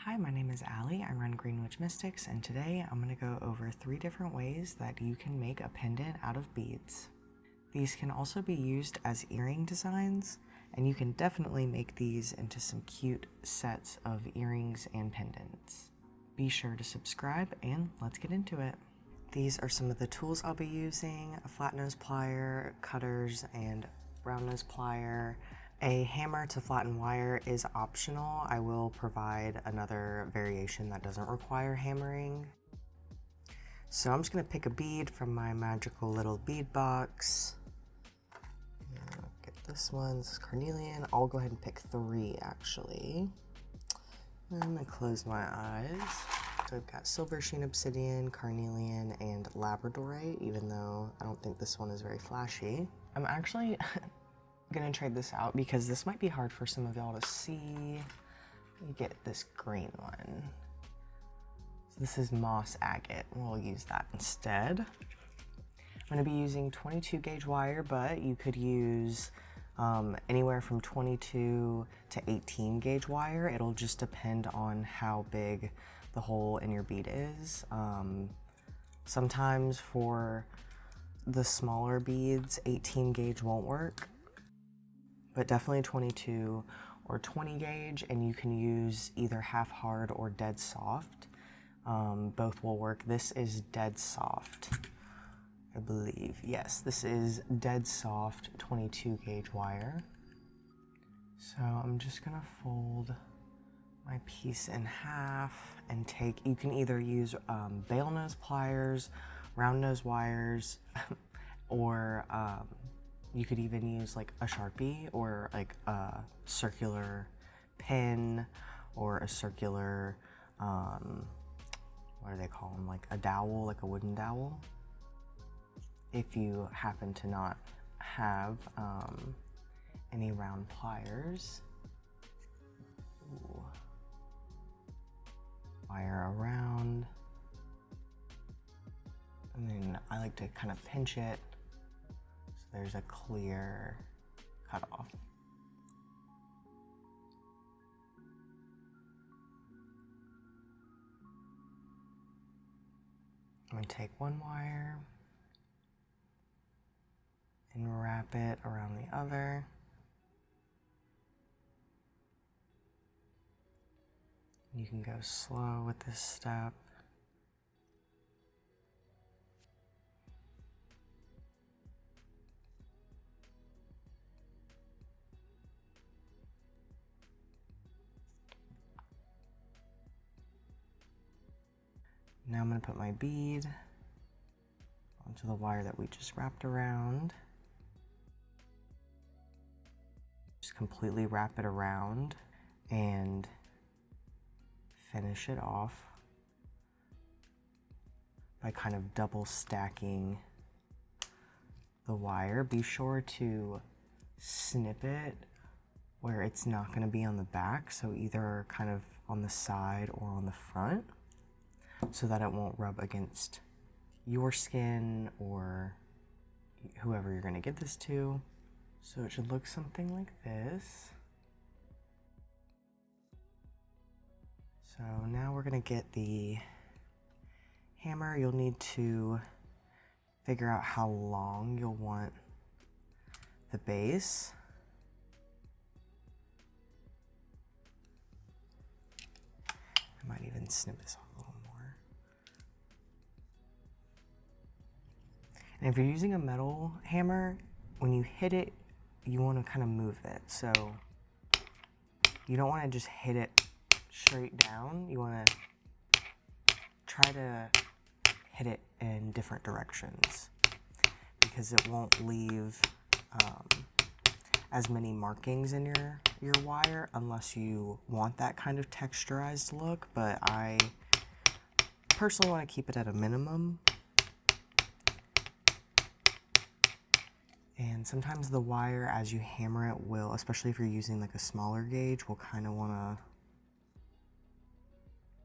Hi, my name is Allie. I run Greenwich Mystics, and today I'm going to go over 3 different ways that you can make a pendant out of beads. These can also be used as earring designs, and you can definitely make these into some cute sets of earrings and pendants. Be sure to subscribe, and let's get into it. These are some of the tools I'll be using: a flat nose plier, cutters, and round nose plier. A hammer to flatten wire is optional. I will provide another variation that doesn't require hammering. So I'm just going to pick a bead from my magical little bead box. I'll get this one. This is carnelian. I'll go ahead and pick 3 actually. I'm going to close my eyes. So I've got silver sheen obsidian, carnelian, and labradorite, even though I don't think this one is very flashy. I'm actually gonna trade this out because this might be hard for some of y'all to see. You get this green one. So this is moss agate. We'll use that instead. I'm gonna be using 22 gauge wire, but you could use anywhere from 22 to 18 gauge wire. It'll just depend on how big the hole in your bead is. Sometimes for the smaller beads, 18 gauge won't work, but definitely 22 or 20 gauge, and you can use either half hard or dead soft. Both will work. This is dead soft, I believe. Yes, this is dead soft 22 gauge wire. So I'm just gonna fold my piece in half and take, you can either use bail nose pliers, round nose wires, or you could even use like a Sharpie or like a circular pin or a circular, what do they call them? Like a dowel, like a wooden dowel. If you happen to not have any round pliers. Ooh. Wire around. And then I like to kind of pinch it so there's a clear cutoff. I'm going to take one wire and wrap it around the other. You can go slow with this step. Now I'm going to put my bead onto the wire that we just wrapped around. Just completely wrap it around and finish it off by kind of double stacking the wire. Be sure to snip it where it's not going to be on the back, so either kind of on the side or on the front, so that it won't rub against your skin or whoever you're going to give this to. So it should look something like this. So now we're going to get the hammer. You'll need to figure out how long you'll want the base. I might even snip this off a little more. And if you're using a metal hammer, when you hit it, you want to kind of move it. So you don't want to just hit it straight down. You want to try to hit it in different directions because it won't leave as many markings in your wire unless you want that kind of texturized look, but I personally want to keep it at a minimum. And sometimes the wire, as you hammer it, will, especially if you're using like a smaller gauge, will kind of want to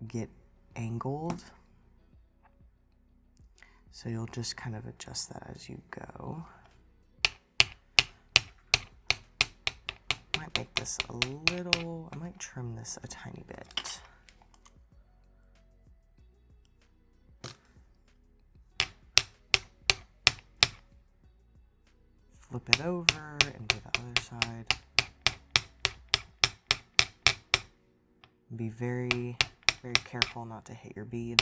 get angled. So you'll just kind of adjust that as you go. Might make this a little, I might trim this a tiny bit. flip it over and do the other side. Be very, very careful not to hit your bead.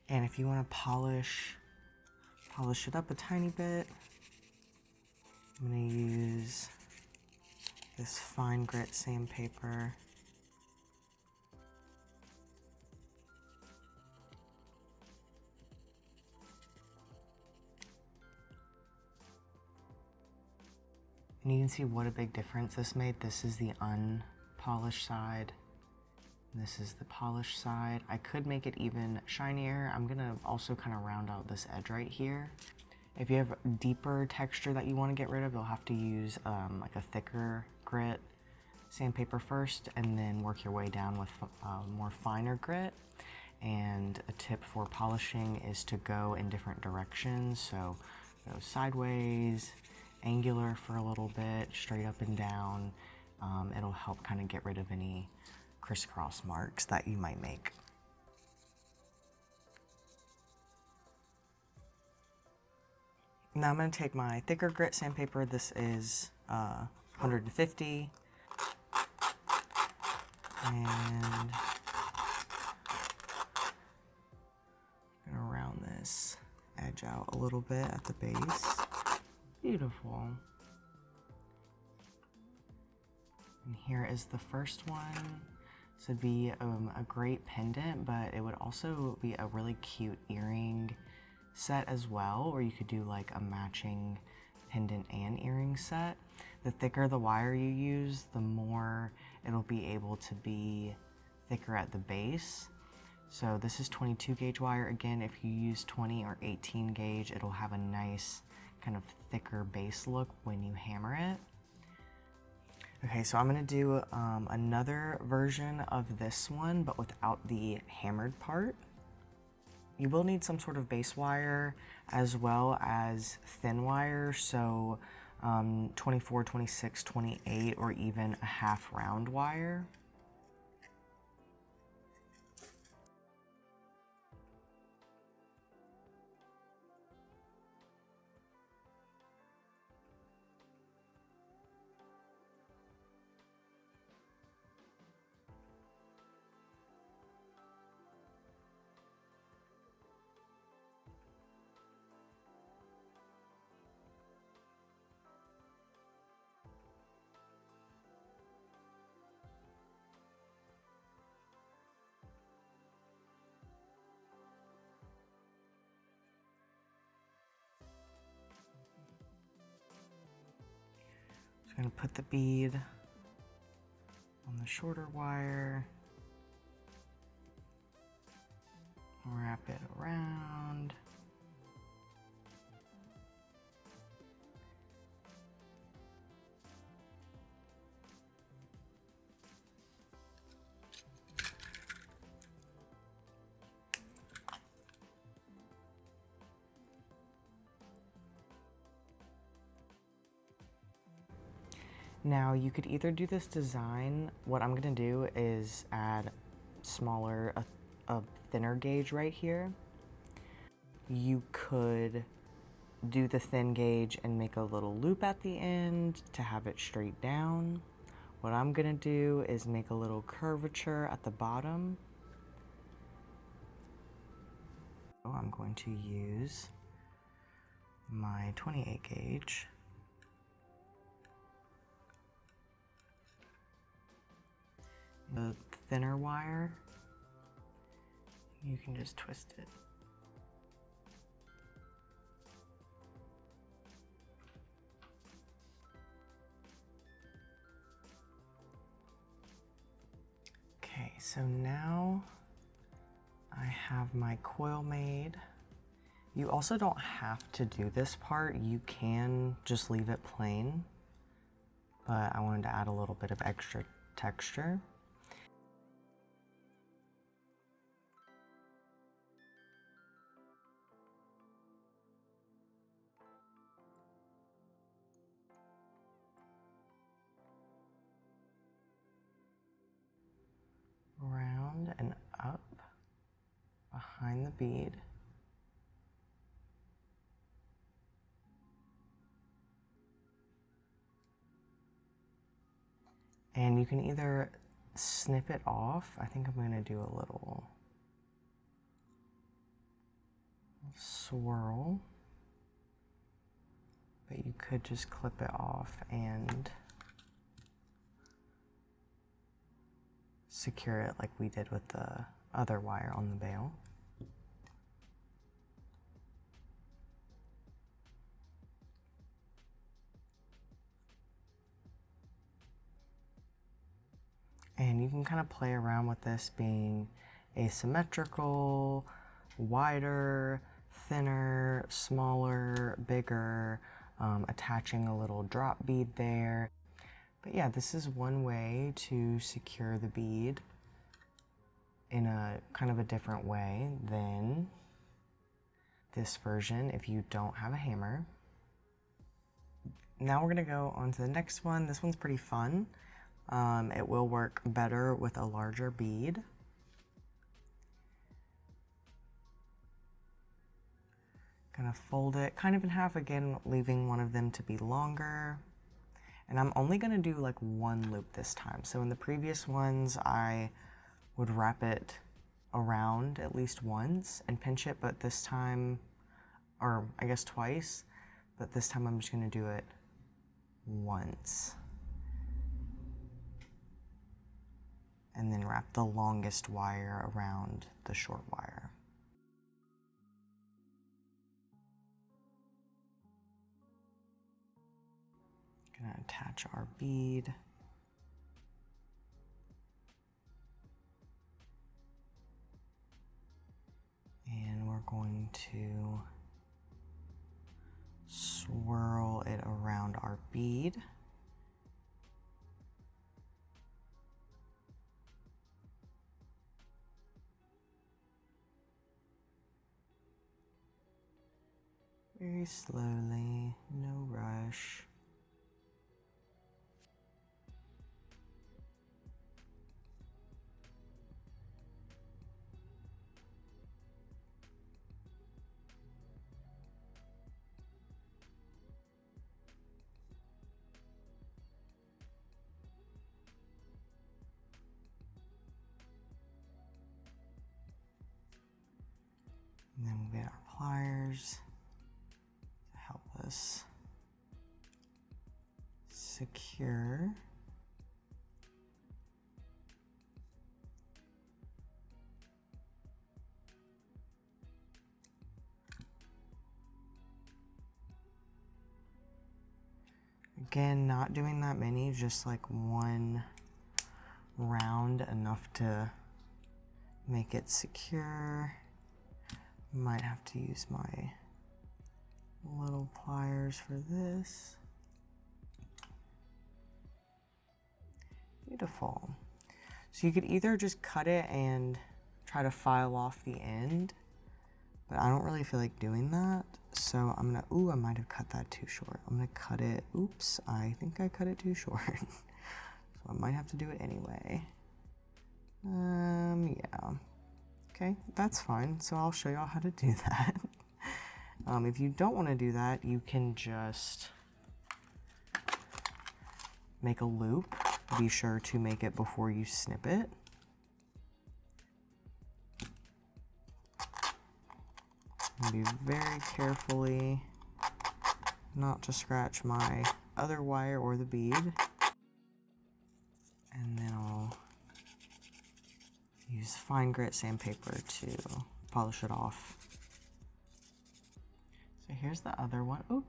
And if you want to polish it up a tiny bit, I'm going to use this fine grit sandpaper. And you can see what a big difference this made. This is the unpolished side. This is the polished side. I could make it even shinier. I'm gonna also kind of round out this edge right here. If you have deeper texture that you want to get rid of, you'll have to use like a thicker grit sandpaper first, and then work your way down with more finer grit. And a tip for polishing is to go in different directions. So go sideways, angular for a little bit, straight up and down. It'll help kind of get rid of any crisscross marks that you might make. Now I'm going to take my thicker grit sandpaper. This is 150. And I'm going to round this edge out a little bit at the base. Beautiful. And here is the first one. This would be a great pendant, but it would also be a really cute earring set as well, or you could do like a matching pendant and earring set. The thicker the wire you use, the more it'll be able to be thicker at the base. So this is 22 gauge wire. Again, if you use 20 or 18 gauge, it'll have a nice kind of thicker base look when you hammer it. Okay, so I'm gonna do another version of this one, but without the hammered part. You will need some sort of base wire as well as thin wire, so 24, 26, 28, or even a half round wire. Just gonna put the bead on the shorter wire, wrap it around. Now you could either do this design, what I'm gonna do is add a thinner gauge right here. You could do the thin gauge and make a little loop at the end to have it straight down. What I'm gonna do is make a little curvature at the bottom. So I'm going to use my 28 gauge. The thinner wire, you can just twist it. Okay, so now I have my coil made. You also don't have to do this part, you can just leave it plain, but I wanted to add a little bit of extra texture. the bead. And you can either snip it off. I think I'm going to do a little swirl, but you could just clip it off and secure it like we did with the other wire on the bail. And you can kind of play around with this being asymmetrical, wider, thinner, smaller, bigger, attaching a little drop bead there. But yeah, this is one way to secure the bead in a kind of a different way than this version if you don't have a hammer. Now we're gonna go on to the next one. This one's pretty fun. It will work better with a larger bead. Gonna fold it kind of in half again, leaving one of them to be longer. And I'm only gonna do like one loop this time. So in the previous ones, I would wrap it around at least once and pinch it, but this time, or I guess twice, but this time I'm just gonna do it once. And then wrap the longest wire around the short wire. Gonna attach our bead. And we're going to swirl it around our bead. Very slowly, no rush. And then we'll get our pliers to help us secure. Again, not doing that many, just like one round, enough to make it secure. Might have to use my little pliers for this. Beautiful. So you could either just cut it and try to file off the end, but I don't really feel like doing that. So I'm gonna, ooh, I might have cut that too short. I'm gonna cut it, oops, I think I cut it too short. So I might have to do it anyway. Yeah. Okay, that's fine. So I'll show y'all how to do that. If you don't want to do that, you can just make a loop. Be sure to make it before you snip it. And be very carefully not to scratch my other wire or the bead. And then I'll use fine grit sandpaper to polish it off. So here's the other one. Oh,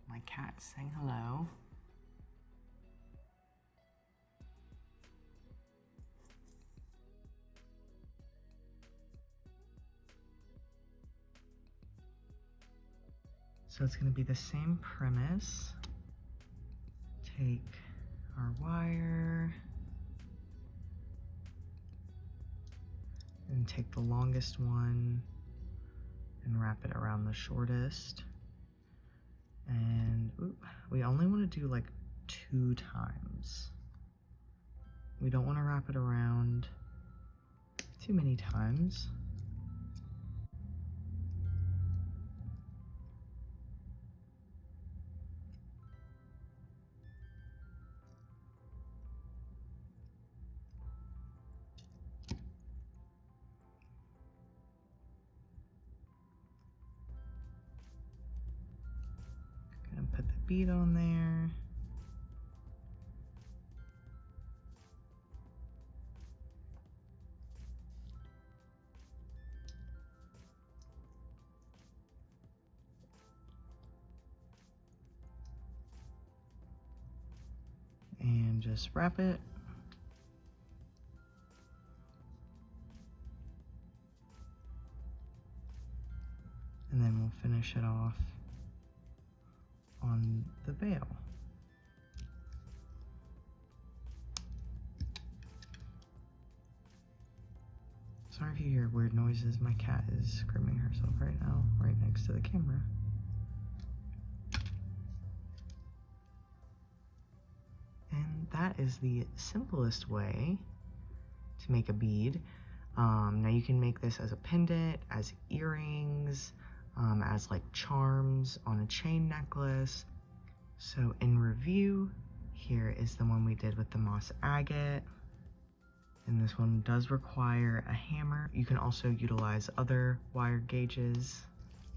my cat's saying hello. So it's going to be the same premise. Take our wire and take the longest one and wrap it around the shortest. And we only want to do like 2 times. We don't want to wrap it around too many times. bead on there. And just wrap it. And then we'll finish it off on the veil. Sorry if you hear weird noises. My cat is screaming herself right now, right next to the camera. And that is the simplest way to make a bead. Now you can make this as a pendant, as earrings, as like charms on a chain necklace. So in review, here is the one we did with the moss agate. And this one does require a hammer. You can also utilize other wire gauges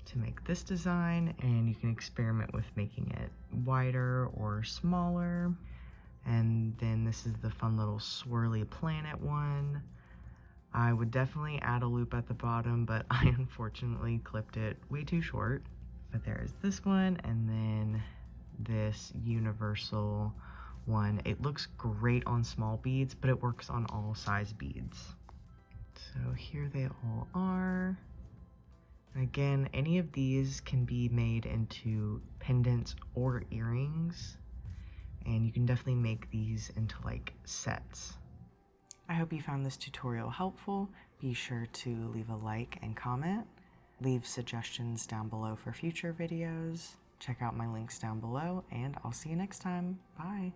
to make this design, and you can experiment with making it wider or smaller. And then this is the fun little swirly planet one. I would definitely add a loop at the bottom, but I unfortunately clipped it way too short. But there is this one, and then this universal one. It looks great on small beads, but it works on all size beads. So here they all are. And again, any of these can be made into pendants or earrings, and you can definitely make these into like sets. I hope you found this tutorial helpful. Be sure to leave a like and comment. Leave suggestions down below for future videos. Check out my links down below, and I'll see you next time. Bye.